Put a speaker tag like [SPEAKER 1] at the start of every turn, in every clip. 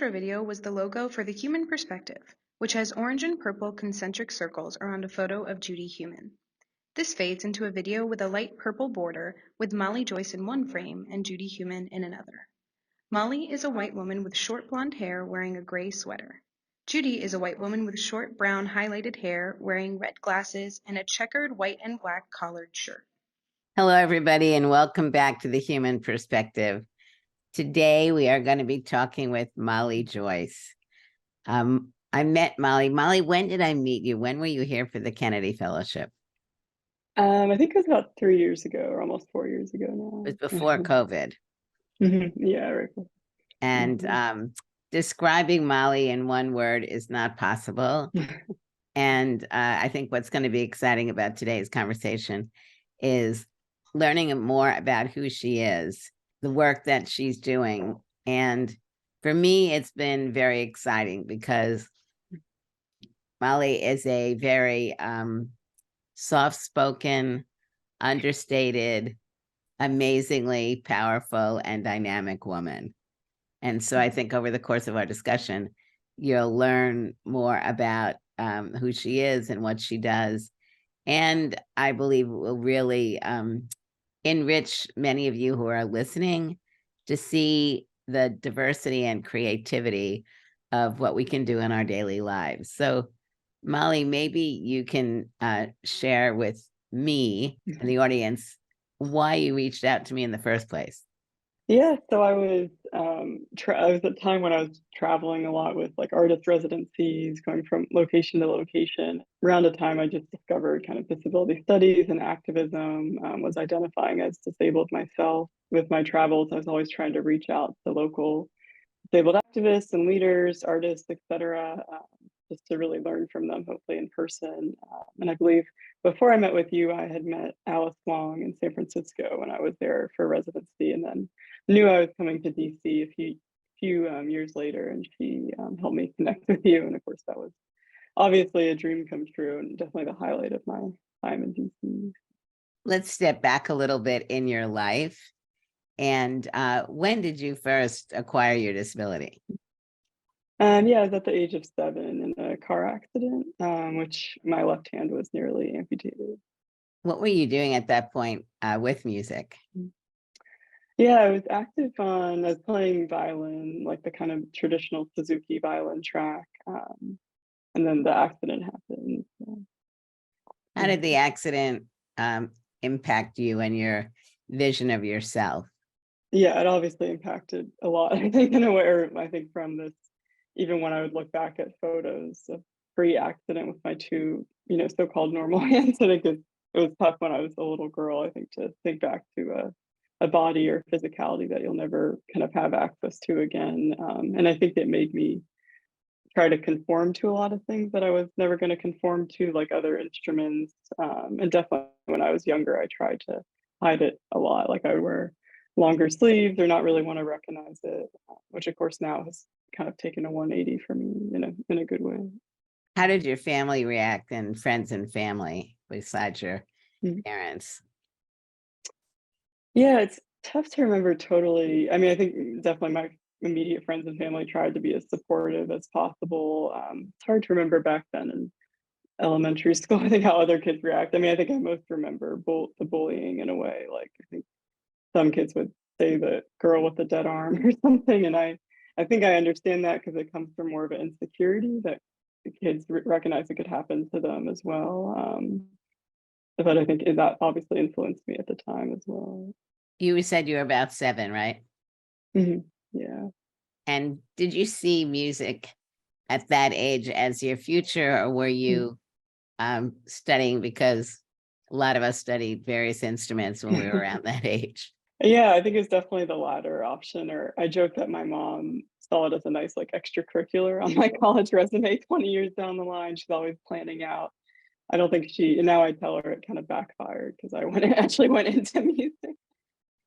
[SPEAKER 1] intro video was the logo for the Human Perspective, which has orange and purple concentric circles around a photo of Judy Human. This fades into a video with a light purple border with Molly Joyce in one frame and Judy Human in another. Molly is a white woman with short blonde hair wearing a gray sweater. Judy is a white woman with short brown highlighted hair wearing red glasses and a checkered white and black collared shirt.
[SPEAKER 2] Hello, everybody, and welcome back to the Human Perspective. Today, we are going to be talking with Molly Joyce. I met Molly. Molly, when did I meet you? When were you here for the Kennedy Fellowship?
[SPEAKER 3] I think it was about 3 years ago, or almost 4 years ago now.
[SPEAKER 2] It was before COVID.
[SPEAKER 3] Yeah, right.
[SPEAKER 2] And describing Molly in one word is not possible. And I think what's going to be exciting about today's conversation is learning more about who she is, the work that she's doing. And for me, it's been very exciting because Molly is a very soft-spoken, understated, amazingly powerful and dynamic woman. And so I think over the course of our discussion, you'll learn more about who she is and what she does. And I believe will really enrich many of you who are listening to see the diversity and creativity of what we can do in our daily lives. So, Molly, maybe you can share with me and the audience why you reached out to me in the first place.
[SPEAKER 3] Yeah, so I was at a time when I was traveling a lot with like artist residencies, going from location to location. Around a time I just discovered kind of disability studies and activism, was identifying as disabled myself. With my travels, I was always trying to reach out to local disabled activists and leaders, artists, etc., just to really learn from them, hopefully in person. And I believe before I met with you, I had met Alice Wong in San Francisco when I was there for residency, and then knew I was coming to DC a few years later, and she helped me connect with you. And of course, that was obviously a dream come true and definitely the highlight of my time in DC.
[SPEAKER 2] Let's step back a little bit in your life. And when did you first acquire your disability?
[SPEAKER 3] Yeah, I was at the age of 7 in a car accident, which my left hand was nearly amputated.
[SPEAKER 2] What were you doing at that point with music?
[SPEAKER 3] Yeah, I was playing violin, like the kind of traditional Suzuki violin track. And then the accident happened. So.
[SPEAKER 2] How did the accident impact you and your vision of yourself?
[SPEAKER 3] Yeah, it obviously impacted a lot. I think in a way, I think from this, even when I would look back at photos of pre-accident with my two, so-called normal hands, I think it was tough when I was a little girl, I think, to think back to a body or physicality that you'll never kind of have access to again. And I think it made me try to conform to a lot of things that I was never going to conform to, like other instruments. And definitely when I was younger, I tried to hide it a lot. Like I would wear longer sleeves or not really want to recognize it, which of course now has kind of taken a 180 for me in a good way.
[SPEAKER 2] How did your family react, and friends and family besides your parents?
[SPEAKER 3] Yeah, it's tough to remember totally. I mean, I think definitely my immediate friends and family tried to be as supportive as possible. It's hard to remember back then in elementary school, I think, how other kids react. I mean, I think I most remember the bullying in a way. Like, I think some kids would say the girl with the dead arm or something. And I think I understand that because it comes from more of an insecurity that the kids recognize it could happen to them as well. But I think that obviously influenced me at the time as well.
[SPEAKER 2] You said you were about 7, right?
[SPEAKER 3] Yeah.
[SPEAKER 2] And did you see music at that age as your future, or were you studying, because a lot of us studied various instruments when we were around that age?
[SPEAKER 3] Yeah, I think it's definitely the latter option. Or I joke that my mom saw it as a nice like extracurricular on my college resume 20 years down the line. She's always planning out. I don't think and now I tell her it kind of backfired because actually went into music.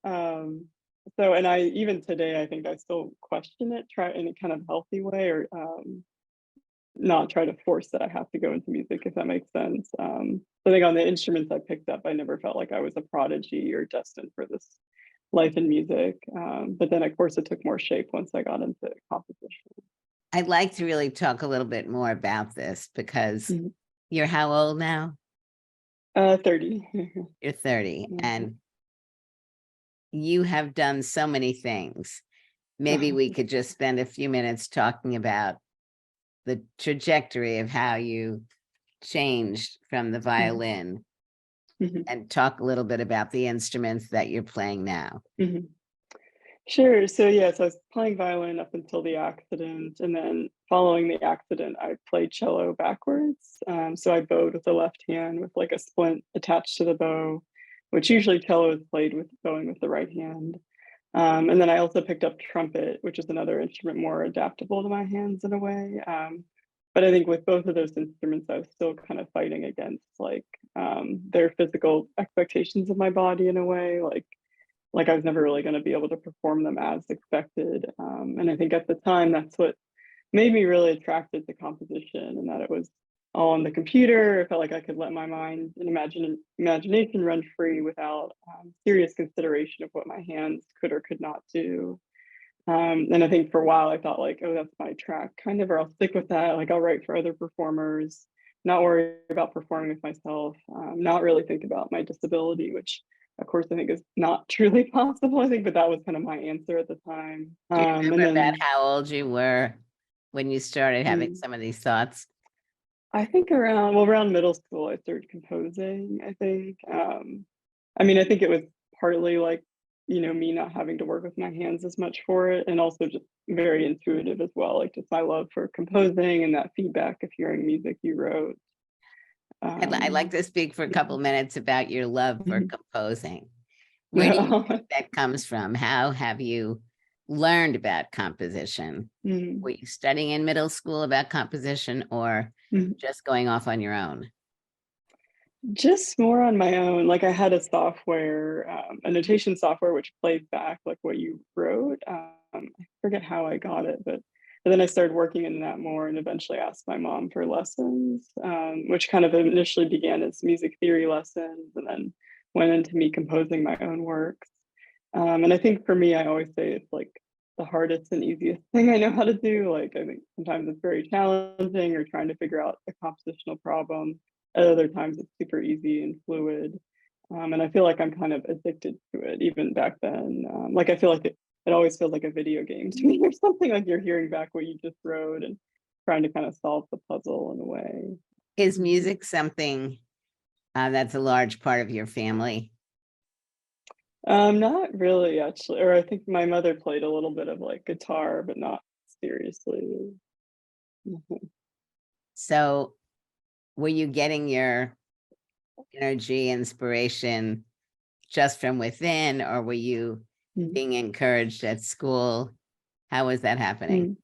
[SPEAKER 3] So, and even today, I think I still question it, try in a kind of healthy way, or not try to force that I have to go into music, if that makes sense. I think on the instruments I picked up, I never felt like I was a prodigy or destined for this life in music. But then, of course, it took more shape once I got into composition.
[SPEAKER 2] I'd like to really talk a little bit more about this because
[SPEAKER 3] Mhm.
[SPEAKER 2] you're how old now?
[SPEAKER 3] 30.
[SPEAKER 2] You're 30,
[SPEAKER 3] Mhm.
[SPEAKER 2] and you have done so many things. Maybe we could just spend a few minutes talking about the trajectory of how you changed from the violin
[SPEAKER 3] Mhm.
[SPEAKER 2] and talk a little bit about the instruments that you're playing now.
[SPEAKER 3] Mhm. Sure. So yes, I was playing violin up until the accident, and then following the accident, I played cello backwards. So I bowed with the left hand with like a splint attached to the bow, which usually cello is played with bowing with the right hand. And then I also picked up trumpet, which is another instrument more adaptable to my hands in a way. But I think with both of those instruments, I was still kind of fighting against like their physical expectations of my body in a way, like I was never really going to be able to perform them as expected. And I think at the time, that's what made me really attracted to composition, and that it was all on the computer. I felt like I could let my mind and imagination run free without serious consideration of what my hands could or could not do. And I think for a while I thought like, oh, that's my track, kind of, or I'll stick with that. Like I'll write for other performers, not worry about performing with myself, not really think about my disability, which of course I think is not truly possible. I think, but that was kind of my answer at the time.
[SPEAKER 2] Do you
[SPEAKER 3] And
[SPEAKER 2] remember about
[SPEAKER 3] then
[SPEAKER 2] how old you were when you started having
[SPEAKER 3] mm,
[SPEAKER 2] some of these thoughts?
[SPEAKER 3] I think around middle school, I started composing, I think. I mean, I think it was partly like, me not having to work with my hands as much for it, and also just very intuitive as well, like just my love for composing and that feedback of hearing music you wrote.
[SPEAKER 2] I'd like
[SPEAKER 3] Um,
[SPEAKER 2] to speak for a couple minutes about your love for
[SPEAKER 3] mhm.
[SPEAKER 2] composing. Where do you think that comes from? How have you learned about composition?
[SPEAKER 3] Mm,
[SPEAKER 2] Were you studying in middle school about composition or
[SPEAKER 3] mm.
[SPEAKER 2] just going off on your own?
[SPEAKER 3] Just more on my own. Like I had a software, a notation software, which plays back like what you wrote. I forget how I got it, but then I started working in that more and eventually asked my mom for lessons, which kind of initially began as music theory lessons and then went into me composing my own works. And I think for me, I always say it's like the hardest and easiest thing I know how to do. Like I think sometimes it's very challenging or trying to figure out a compositional problem. At other times it's super easy and fluid. And I feel like I'm kind of addicted to it even back then. Like I feel like it always feels like a video game to me or something, like you're hearing back what you just wrote and trying to kind of solve the puzzle in a way.
[SPEAKER 2] Is music something that's a large part of your family?
[SPEAKER 3] Not really actually, or I think my mother played a little bit of like guitar, but not seriously. Mhm.
[SPEAKER 2] So were you getting your energy, inspiration just from within, or were you
[SPEAKER 3] Mm,
[SPEAKER 2] being encouraged at school? How was that happening?
[SPEAKER 3] mm.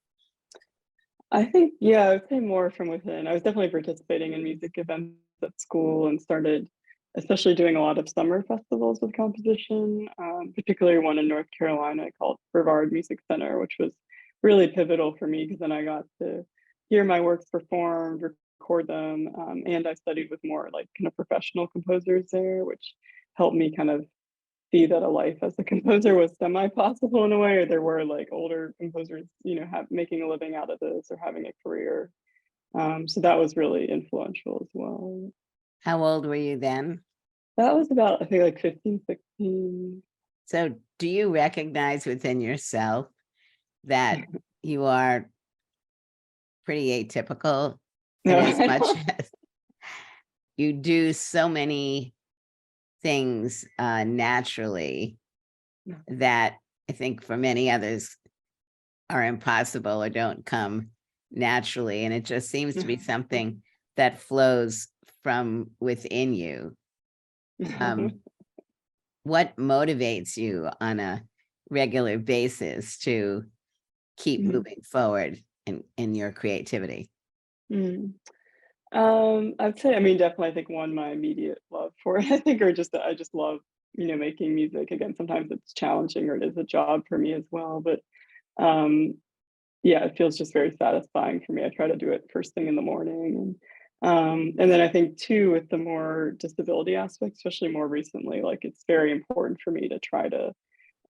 [SPEAKER 3] I think, yeah, I would say more from within. I was definitely participating in music events at school and started especially doing a lot of summer festivals with composition, particularly one in North Carolina called Brevard Music Center, which was really pivotal for me because then I got to hear my works performed, record them, and I studied with more like kind of professional composers there, which helped me kind of see that a life as a composer was semi-possible in a way, or there were like older composers, have making a living out of this or having a career. So that was really influential as well.
[SPEAKER 2] How old were you then?
[SPEAKER 3] That was about, I think, like 15, 16.
[SPEAKER 2] So do you recognize within yourself that you are pretty atypical
[SPEAKER 3] No,
[SPEAKER 2] in as
[SPEAKER 3] I
[SPEAKER 2] much
[SPEAKER 3] don't.
[SPEAKER 2] as you do so many things naturally that I think for many others are impossible or don't come naturally. And it just seems to be something that flows from within you. Um, what motivates you on a regular basis to keep
[SPEAKER 3] Mhm.
[SPEAKER 2] moving forward in your creativity?
[SPEAKER 3] Mm. I'd say, I mean, definitely, I think one, my immediate love for it, I think, or just that I just love, making music. Again, sometimes it's challenging or it is a job for me as well, but um, yeah, it feels just very satisfying for me. I try to do it first thing in the morning. And then I think too, with the more disability aspect, especially more recently, like it's very important for me to try to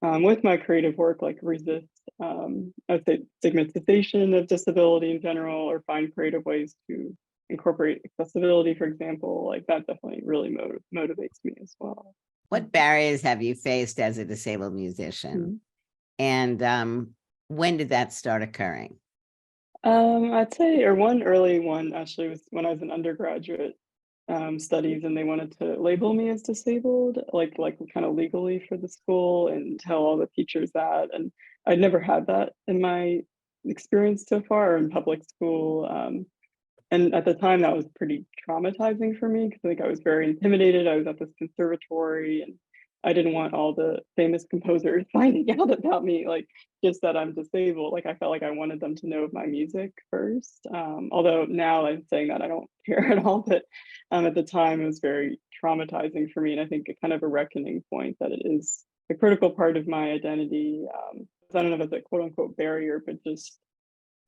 [SPEAKER 3] with my creative work, like resist, I would say, stigmatization of disability in general, or find creative ways to incorporate accessibility, for example. Like that definitely really motivates me as well.
[SPEAKER 2] What barriers have you faced as a disabled musician? And when did that start occurring?
[SPEAKER 3] I'd say, or one early one actually was when I was an undergraduate studies, and they wanted to label me as disabled, like kind of legally for the school, and tell all the teachers that. And I'd never had that in my experience so far, or in public school. And at the time, that was pretty traumatizing for me because I think I was very intimidated. I was at this conservatory, and I didn't want all the famous composers finding out about me, like just that I'm disabled. Like I felt like I wanted them to know of my music first. Although now I'm saying that I don't care at all, but at the time it was very traumatizing for me, and I think a kind of a reckoning point that it is a critical part of my identity. I don't know if it's a quote unquote barrier, but just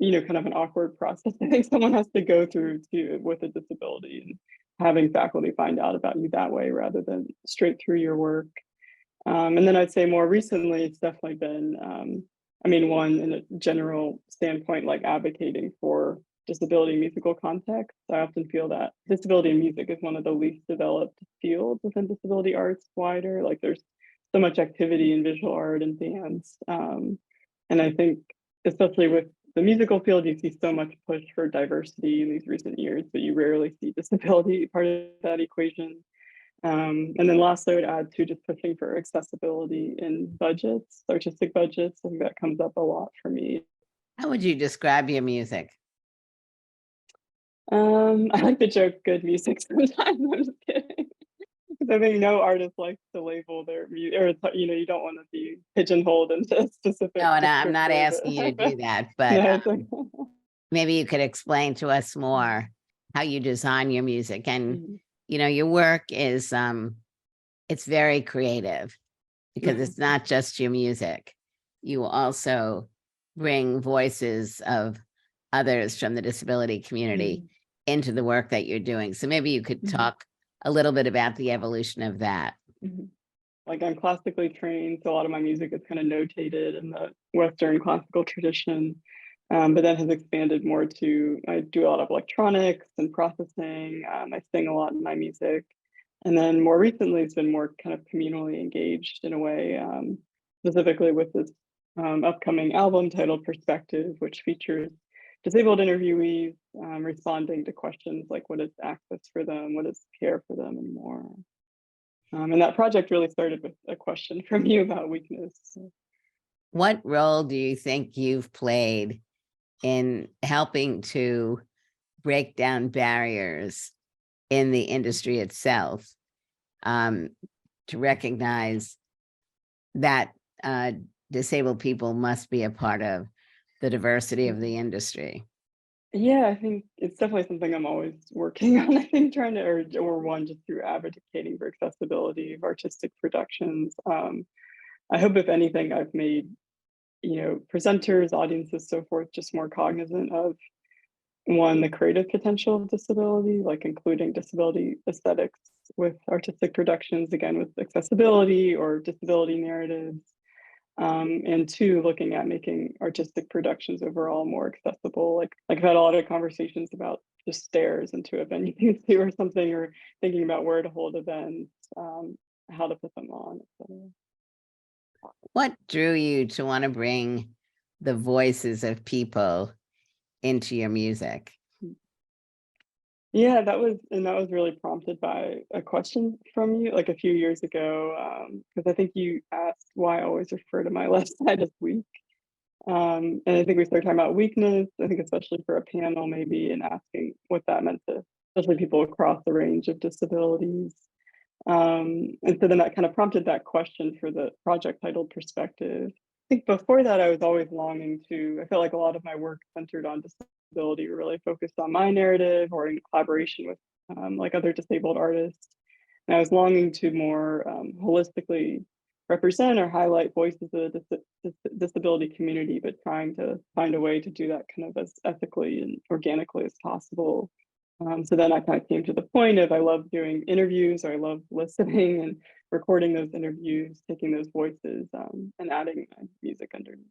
[SPEAKER 3] kind of an awkward process I think someone has to go through with a disability, and having faculty find out about you that way rather than straight through your work. And then I'd say more recently, it's definitely been, one in a general standpoint, like advocating for disability musical context. I often feel that disability in music is one of the least developed fields within disability arts wider. Like there's so much activity in visual art and dance. And I think, especially with the musical field, you see so much push for diversity in these recent years, but you rarely see disability part of that equation. And then last, I would add to just pushing for accessibility in budgets, artistic budgets. I think that comes up a lot for me.
[SPEAKER 2] How would you describe your music?
[SPEAKER 3] I like to joke good music sometimes. I'm just kidding. Because I think no artist likes to label their music, or you don't want to be pigeonholed into a specific.
[SPEAKER 2] No, and I'm not asking you to do that, but
[SPEAKER 3] No, it's okay.
[SPEAKER 2] maybe you could explain to us more how you design your music. And
[SPEAKER 3] Mhm.
[SPEAKER 2] your work is it's very creative, because it's not just your music. You also bring voices of others from the disability community into the work that you're doing. So maybe you could talk a little bit about the evolution of that.
[SPEAKER 3] Like I'm classically trained, so a lot of my music is kind of notated in the Western classical tradition, but then has expanded more to, I do a lot of electronics and processing. I sing a lot in my music. And then more recently, it's been more kind of communally engaged in a way, specifically with this upcoming album titled Perspective, which features disabled interviewees responding to questions like what is access for them, what is care for them, and more. And that project really started with a question from you about weakness.
[SPEAKER 2] What role do you think you've played in helping to break down barriers in the industry itself, to recognize that disabled people must be a part of the diversity of the industry?
[SPEAKER 3] Yeah, I think it's definitely something I'm always working on. I think trying to, or one, just through advocating for accessibility of artistic productions. I hope, if anything, I've made, presenters, audiences, so forth, just more cognizant of, one, the creative potential of disability, like including disability aesthetics with artistic productions, again, with accessibility or disability narratives. And two, looking at making artistic productions overall more accessible. Like I've had a lot of conversations about just stairs into a venue or something, or thinking about where to hold events, how to put them on, etc.
[SPEAKER 2] What drew you to want to bring the voices of people into your music?
[SPEAKER 3] Yeah, that was really prompted by a question from you like a few years ago, because I think you asked why I always refer to my left side as weak. And I think we started talking about weakness, I think especially for a panel maybe, and asking what that meant to especially people across the range of disabilities. And so then that kind of prompted that question for the project titled Perspective. I think before that, I was always longing to, I felt like a lot of my work centered on disability, really focused on my narrative or in collaboration with like other disabled artists. And I was longing to more holistically represent or highlight voices of the disability community, but trying to find a way to do that kind of as ethically and organically as possible. So then I kind of came to the point of, I love doing interviews, or I love listening, and recording those interviews, taking those voices, and adding my music underneath.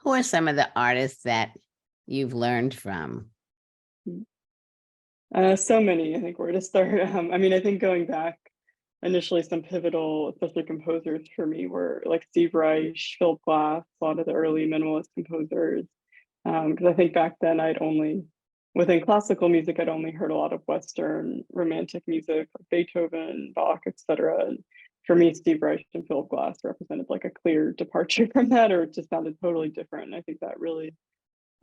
[SPEAKER 2] Who are some of the artists that you've learned from?
[SPEAKER 3] So many, I think, where to start. I mean, I think going back initially, some pivotal, especially composers for me, were like Steve Reich, Philip Glass, a lot of the early minimalist composers. Because I think back then within classical music, I'd only heard a lot of Western romantic music, like Beethoven, Bach, etc. And for me, Steve Reich and Philip Glass represented like a clear departure from that, or it just sounded totally different. And I think that really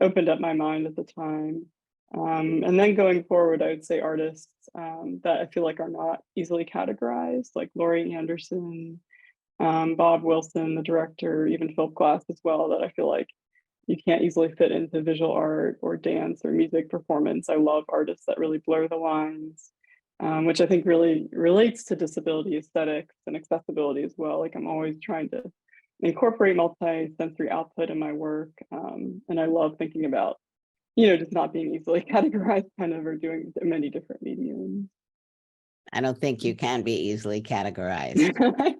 [SPEAKER 3] opened up my mind at the time. And then going forward, I would say artists that I feel like are not easily categorized, like Laurie Anderson, Bob Wilson, the director, even Philip Glass as well, that I feel like you can't easily fit into visual art or dance or music performance. I love artists that really blur the lines, which I think really relates to disability aesthetics and accessibility as well. Like I'm always trying to incorporate multi-sensory output in my work. And I love thinking about, just not being easily categorized kind of, or doing many different mediums.
[SPEAKER 2] I don't think you can be easily categorized.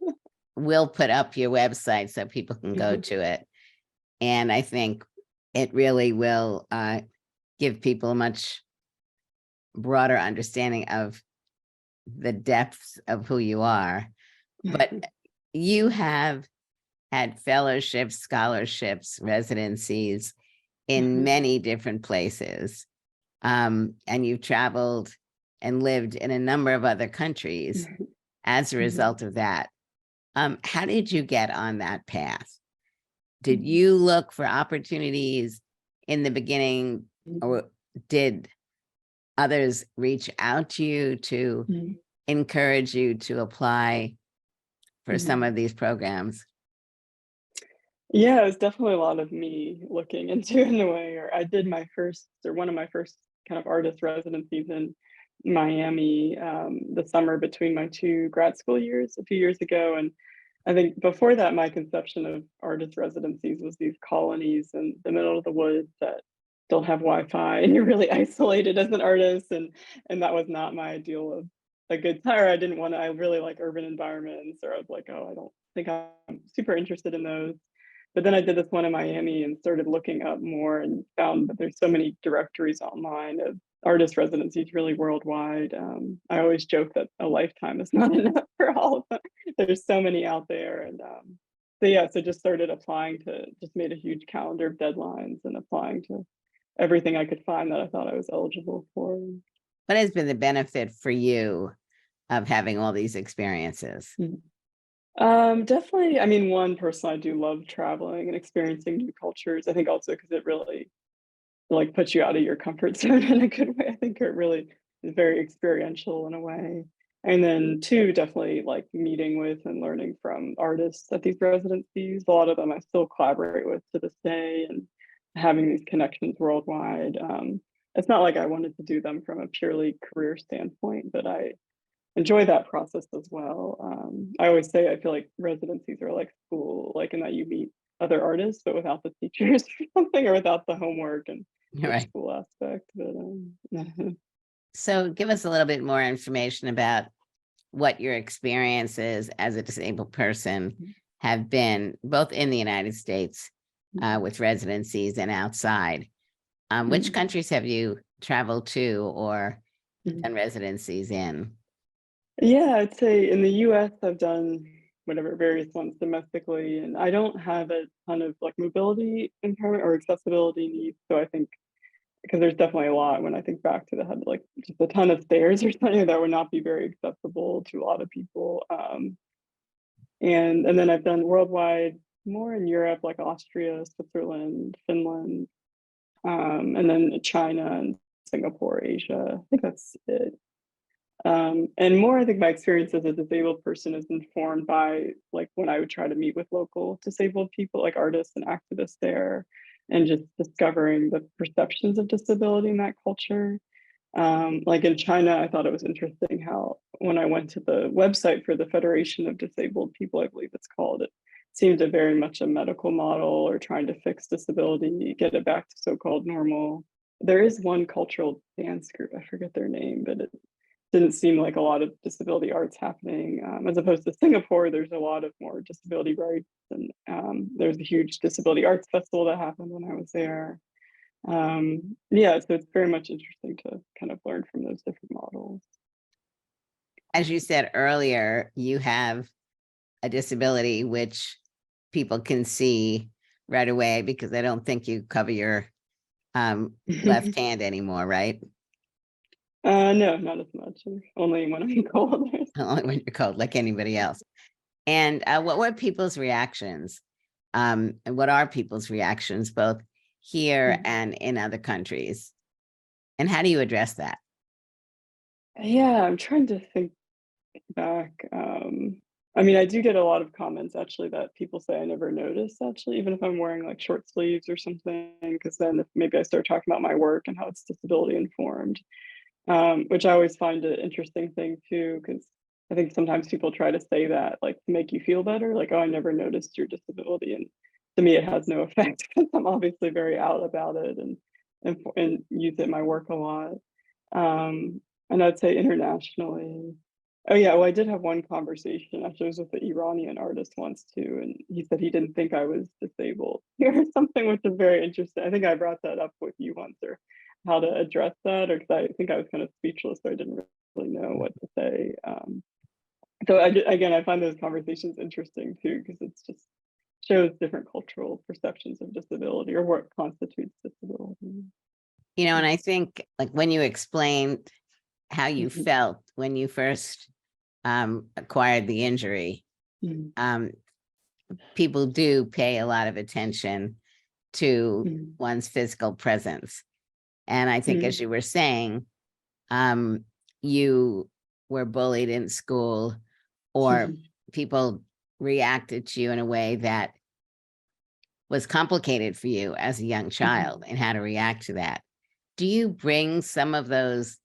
[SPEAKER 2] We'll put up your website so people can go to it. And I think it really will give people a much broader understanding of the depths of who you are. But you have had fellowships, scholarships, residencies in many different places. And you've traveled and lived in a number of other countries as a result of that. How did you get on that path? Did you look for opportunities in the beginning, or did others reach out to you to encourage you to apply for some of these programs?
[SPEAKER 3] Yeah, it was definitely a lot of me looking into it in a way. Or I did one of my first kind of artist residencies in Miami the summer between my two grad school years a few years ago. And I think before that, my conception of artist residencies was these colonies in the middle of the woods that don't have Wi-Fi, and you're really isolated as an artist. And that was not my ideal of a good time. I really like urban environments, or I was like, oh, I don't think I'm super interested in those. But then I did this one in Miami and started looking up more and found that there's so many directories online of artist residencies really worldwide. I always joke that a lifetime is not enough for all of them. There's so many out there. And so just started applying just made a huge calendar of deadlines and applying to everything I could find that I thought I was eligible for.
[SPEAKER 2] What has been the benefit for you of having all these experiences?
[SPEAKER 3] Definitely. I mean, one, personally, I do love traveling and experiencing new cultures. I think also because it really like puts you out of your comfort zone in a good way. I think it really is very experiential in a way. And then two, definitely like meeting with and learning from artists at these residencies. A lot of them I still collaborate with to this day, and having these connections worldwide. It's not like I wanted to do them from a purely career standpoint, but I enjoy that process as well. I always say I feel like residencies are like school, like in that you meet other artists, but without the teachers or something, or without the homework and the
[SPEAKER 2] Right.
[SPEAKER 3] school aspect. But
[SPEAKER 2] So give us a little bit more information about what your experiences as a disabled person have been, both in the United States with residencies and outside. Which countries have you traveled to or done residencies in?
[SPEAKER 3] Yeah, I'd say in the US, I've done various ones domestically, and I don't have a ton of like mobility impairment or accessibility needs. So I think because there's definitely a lot when I think back to like just a ton of stairs or something that would not be very accessible to a lot of people. And then I've done worldwide, more in Europe, like Austria, Switzerland, Finland, and then China and Singapore, Asia. I think that's it. And more, I think my experience as a disabled person is informed by like when I would try to meet with local disabled people, like artists and activists there, and just discovering the perceptions of disability in that culture. Like in China, I thought it was interesting how when I went to the website for the Federation of Disabled People, I believe it's called, it seemed very much a medical model, or trying to fix disability, get it back to so-called normal. There is one cultural dance group, I forget their name, but didn't seem like a lot of disability arts happening. As opposed to Singapore, there's a lot of more disability rights, and there's a huge disability arts festival that happened when I was there. Yeah, so it's very much interesting to kind of learn from those different models.
[SPEAKER 2] As you said earlier, you have a disability which people can see right away because they don't think you cover your left hand anymore, right?
[SPEAKER 3] No, not as much. Only when I'm cold.
[SPEAKER 2] Only when you're cold, like anybody else. And what were people's reactions? And what are people's reactions, both here and in other countries? And how do you address that?
[SPEAKER 3] Yeah, I'm trying to think back. I mean, I do get a lot of comments actually that people say I never noticed actually, even if I'm wearing like short sleeves or something, because then if maybe I start talking about my work and how it's disability informed, which I always find an interesting thing too, because I think sometimes people try to say that like to make you feel better, like, oh, I never noticed your disability. And to me, it has no effect because I'm obviously very out about it and use it in my work a lot. And I'd say internationally, oh yeah, well, I did have one conversation. Actually, I was with the Iranian artist once too, and he said he didn't think I was disabled or something, which is very interesting. I think I brought that up with you once, or how to address that, or because I think I was kind of speechless, so I didn't really know what to say. So again, I find those conversations interesting too, because it's just shows different cultural perceptions of disability or what constitutes disability.
[SPEAKER 2] You know, and I think like when you explained how you felt when you first acquired the injury, people do pay a lot of attention to one's physical presence. And I think, as you were saying, you were bullied in school, or people reacted to you in a way that was complicated for you as a young child, and how to react to that. Do you bring some of those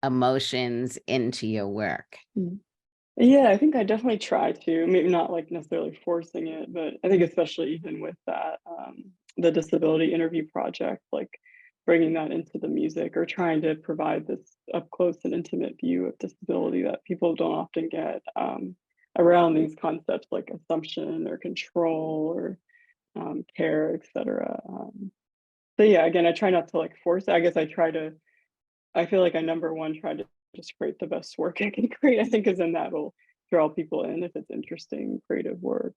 [SPEAKER 2] emotions into your work?
[SPEAKER 3] Yeah, I think I definitely try to, maybe not like necessarily forcing it, but I think especially even with that, the disability interview project, like bringing that into the music or trying to provide this up close and intimate view of disability that people don't often get, around these concepts like assumption or control or care, etc. So yeah, again, I try not to like force it. I guess I feel like I number one try to just create the best work I can create, I think, because then that'll draw people in if it's interesting, creative work,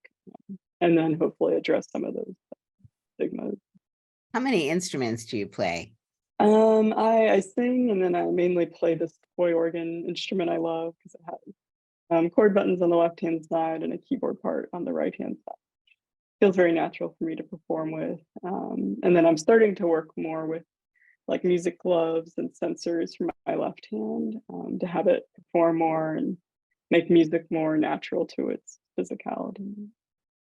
[SPEAKER 3] and then hopefully address some of those stigmas.
[SPEAKER 2] How many instruments do you play?
[SPEAKER 3] I sing, and then I mainly play this toy organ instrument I love because it has chord buttons on the left-hand side and a keyboard part on the right-hand side. Feels very natural for me to perform with. And then I'm starting to work more with like music gloves and sensors for my left hand, to have it perform more and make music more natural to its physicality.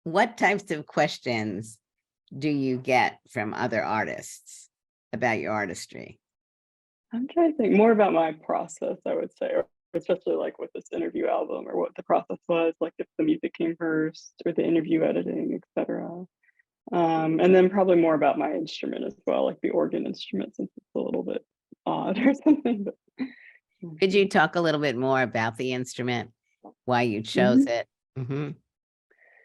[SPEAKER 2] What types of questions do you get from other artists about your artistry?
[SPEAKER 3] I'm trying to think more about my process, I would say, or especially like with this interview album, or what the process was, like if the music came first or the interview editing, etc. And then probably more about my instrument as well, like the organ instrument, since it's a little bit odd or something. But
[SPEAKER 2] Could you talk a little bit more about the instrument, why you chose it?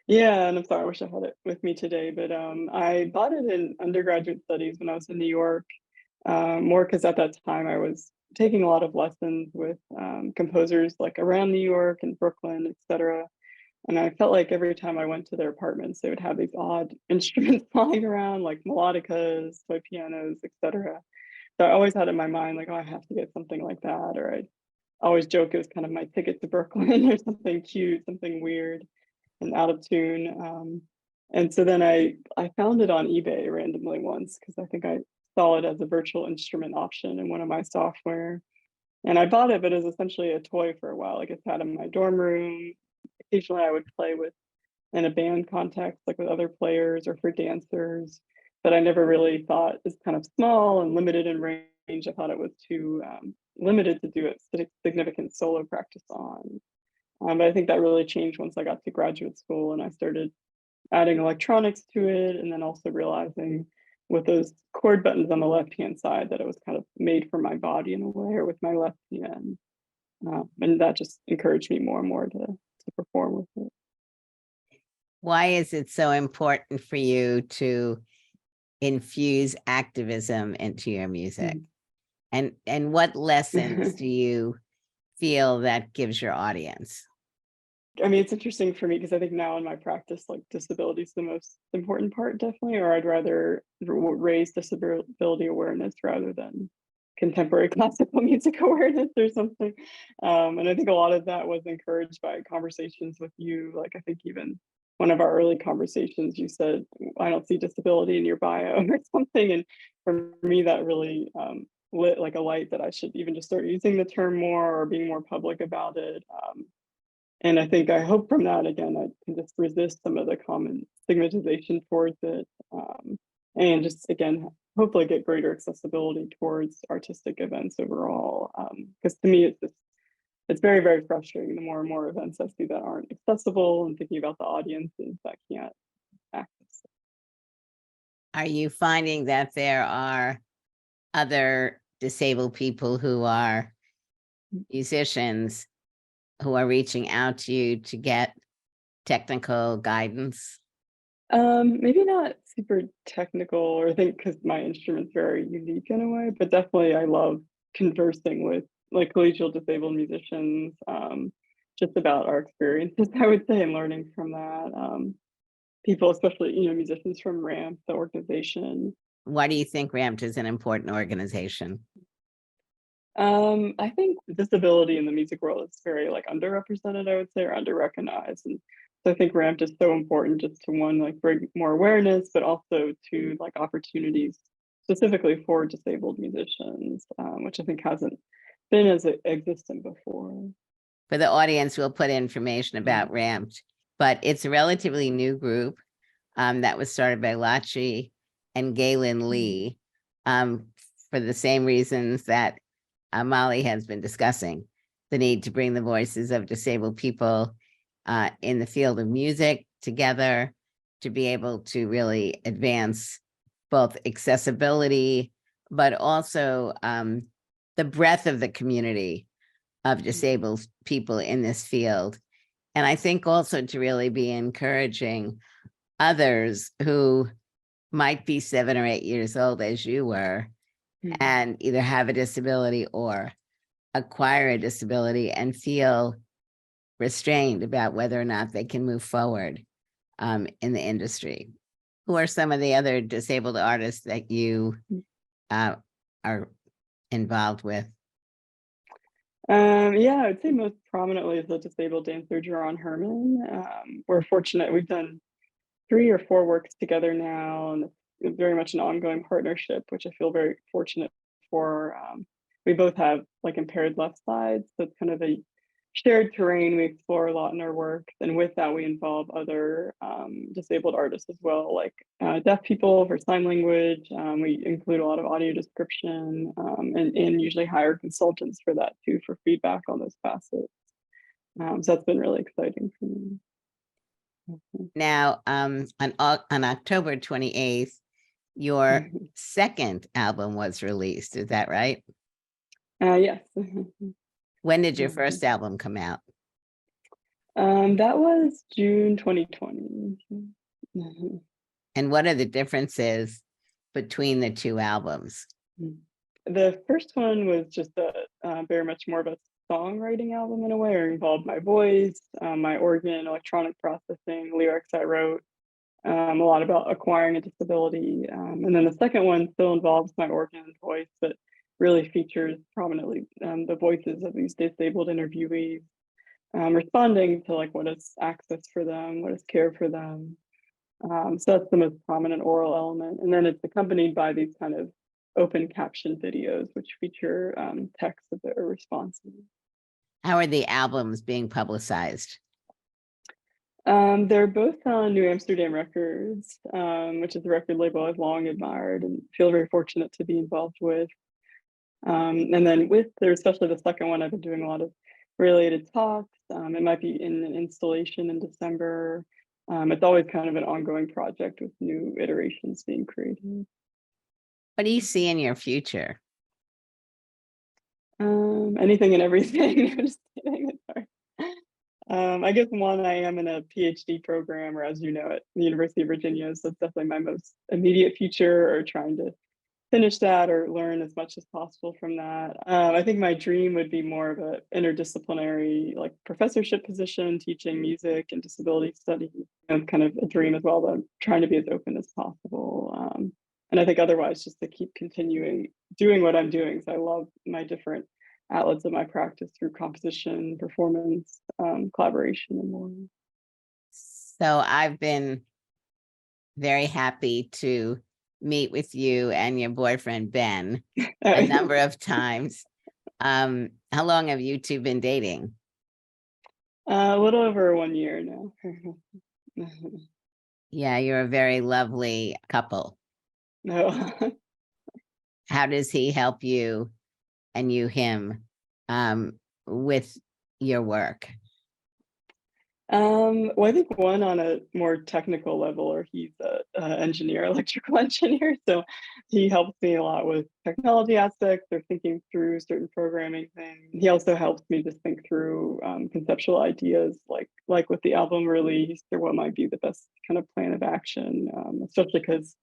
[SPEAKER 3] yeah, and I'm sorry, I wish I had it with me today, but I bought it in undergraduate studies when I was in New York, more because at that time I was taking a lot of lessons with composers like around New York and Brooklyn, etc. And I felt like every time I went to their apartments, they would have these odd instruments lying around, like melodicas, toy pianos, etc. So I always had in my mind, like, oh, I have to get something like that. Or I always joke it was kind of my ticket to Brooklyn or something cute, something weird and out of tune. And so then I found it on eBay randomly once because I think I saw it as a virtual instrument option in one of my software. And I bought it, but it was essentially a toy for a while. Like it's had in my dorm room. Occasionally I would play with in a band context, like with other players or for dancers. But I never really thought it's kind of small and limited in range. I thought it was too limited to do it significant solo practice on. But I think that really changed once I got to graduate school and I started adding electronics to it, and then also realizing with those chord buttons on the left hand side that it was kind of made for my body in a way, or with my left hand. And that just encouraged me more and more to perform with it.
[SPEAKER 2] Why is it so important for you to infuse activism into your music? And what lessons do you feel that gives your audience?
[SPEAKER 3] I mean, it's interesting for me because I think now in my practice, like disability is the most important part, definitely, or I'd rather raise disability awareness rather than contemporary classical music awareness or something. And I think a lot of that was encouraged by conversations with you. Like, I think even one of our early conversations, you said, I don't see disability in your bio or something. And for me, that really lit like a light that I should even just start using the term more or being more public about it. And I think I hope from that, again, I can just resist some of the common stigmatization towards it. And just, again, hopefully get greater accessibility towards artistic events overall. Because to me, it's very, very frustrating the more and more events I see that aren't accessible and thinking about the audiences that can't access it.
[SPEAKER 2] Are you finding that there are other disabled people who are musicians who are reaching out to you to get technical guidance?
[SPEAKER 3] Maybe not super technical, or I think because my instrument's very unique in a way, but definitely I love conversing with like collegial disabled musicians, just about our experiences, I would say, and learning from that. People, especially, musicians from RAMP, the organization.
[SPEAKER 2] Why do you think RAMPT is an important organization?
[SPEAKER 3] I think disability in the music world is very like underrepresented, I would say, or under-recognized. And so I think RAMP is so important just to one, like bring more awareness, but also to like opportunities specifically for disabled musicians, which I think hasn't been as existent before.
[SPEAKER 2] For the audience, we'll put information about RAMPT, but it's a relatively new group that was started by Lachi and Galen Lee for the same reasons that Molly has been discussing, the need to bring the voices of disabled people in the field of music together to be able to really advance both accessibility, but also the breadth of the community of disabled people in this field. And I think also to really be encouraging others who might be 7 or 8 years old as you were, and either have a disability or acquire a disability and feel restrained about whether or not they can move forward in the industry. Who are some of the other disabled artists that you are involved with?
[SPEAKER 3] Yeah, I would say most prominently is the disabled dancer Jerron Herman. We're fortunate, we've done 3 or 4 works together now, and it's very much an ongoing partnership, which I feel very fortunate for. We both have like impaired left sides, so it's kind of a shared terrain we explore a lot in our work. And with that, we involve other disabled artists as well, like deaf people for sign language. We include a lot of audio description and usually hire consultants for that too, for feedback on those facets. So that's been really exciting for me.
[SPEAKER 2] Now, on October 28th, your second album was released. Is that right?
[SPEAKER 3] Yes.
[SPEAKER 2] When did your first album come out?
[SPEAKER 3] That was June 2020.
[SPEAKER 2] And what are the differences between the 2 albums?
[SPEAKER 3] The first one was just very much more of a songwriting album in a way, or involved my voice, my organ, electronic processing, lyrics I wrote, a lot about acquiring a disability. And then the second one still involves my organ and voice, but really features prominently the voices of these disabled interviewees, responding to like what is access for them, what is care for them. So that's the most prominent oral element. And then it's accompanied by these kind of open caption videos, which feature text of their responses.
[SPEAKER 2] How are the albums being publicized?
[SPEAKER 3] They're both on New Amsterdam Records, which is a record label I've long admired and feel very fortunate to be involved with. And then especially the second one, I've been doing a lot of related talks. It might be in an installation in December. It's always kind of an ongoing project with new iterations being created.
[SPEAKER 2] What do you see in your future?
[SPEAKER 3] Anything and everything. I'm just kidding. It's hard. I guess one, I am in a PhD program, or as you know, at the University of Virginia, so it's definitely my most immediate future, or trying to finish that or learn as much as possible from that. I think my dream would be more of an interdisciplinary, like professorship position, teaching music and disability studies. Kind of a dream as well, but I'm trying to be as open as possible. And I think otherwise, just to keep continuing doing what I'm doing. So I love my different outlets of my practice through composition, performance, collaboration, and more.
[SPEAKER 2] So I've been very happy to meet with you and your boyfriend, Ben, a number of times. How long have you two been dating?
[SPEAKER 3] A little over 1 year now.
[SPEAKER 2] Yeah, you're a very lovely couple.
[SPEAKER 3] No.
[SPEAKER 2] How does he help you and you him with your work?
[SPEAKER 3] Well, I think one on a more technical level, or he's a engineer, electrical engineer, so he helps me a lot with technology aspects or thinking through certain programming things. He also helps me just think through conceptual ideas, like with the album release, or what might be the best kind of plan of action, especially because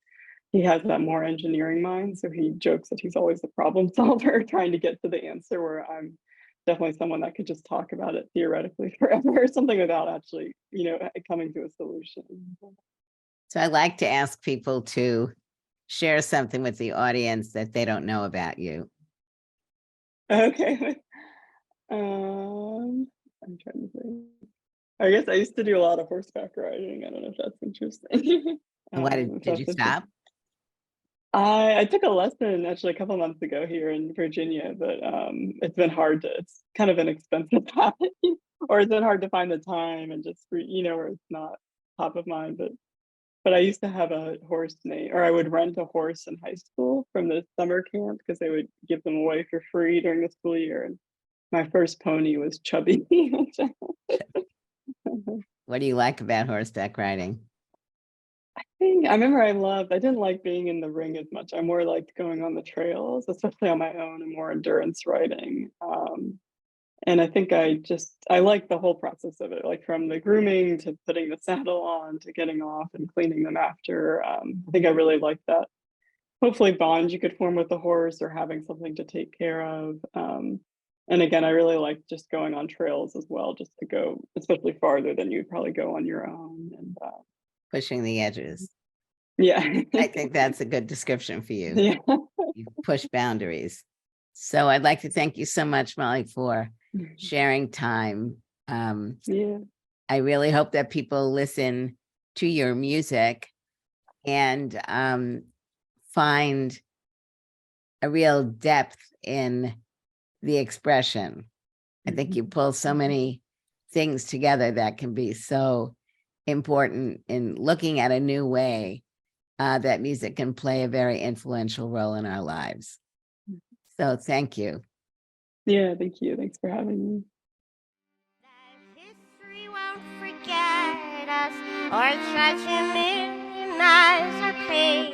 [SPEAKER 3] he has that more engineering mind. So he jokes that he's always the problem solver trying to get to the answer, where I'm definitely someone that could just talk about it theoretically forever or something without actually, coming to a solution.
[SPEAKER 2] So I like to ask people to share something with the audience that they don't know about you.
[SPEAKER 3] Okay. I'm trying to think. I guess I used to do a lot of horseback riding. I don't know if that's interesting.
[SPEAKER 2] And why did you stop?
[SPEAKER 3] I took a lesson actually a couple of months ago here in Virginia, but it's been hard to, it's kind of an expensive habit, or it's been hard to find the time and just, where it's not top of mind. But I used to have a horse or I would rent a horse in high school from the summer camp because they would give them away for free during the school year. And my first pony was Chubby.
[SPEAKER 2] What do you like about horseback riding?
[SPEAKER 3] I remember I didn't like being in the ring as much. I more liked going on the trails, especially on my own, and more endurance riding. And I think I like the whole process of it, like from the grooming to putting the saddle on to getting off and cleaning them after. I think I really like that. Hopefully bond you could form with the horse, or having something to take care of. And again, I really like just going on trails as well, just to go, especially farther than you'd probably go on your own. And
[SPEAKER 2] Pushing the edges.
[SPEAKER 3] yeah.
[SPEAKER 2] I think that's a good description for you.
[SPEAKER 3] Yeah.
[SPEAKER 2] You push boundaries. So I'd like to thank you so much, Molly, for sharing time.
[SPEAKER 3] Yeah.
[SPEAKER 2] I really hope that people listen to your music and find a real depth in the expression. I think you pull so many things together that can be so important in looking at a new way that music can play a very influential role in our lives. So thank you.
[SPEAKER 3] Yeah, thank you. Thanks for having me.
[SPEAKER 4] History won't forget us or try to minimize our pain.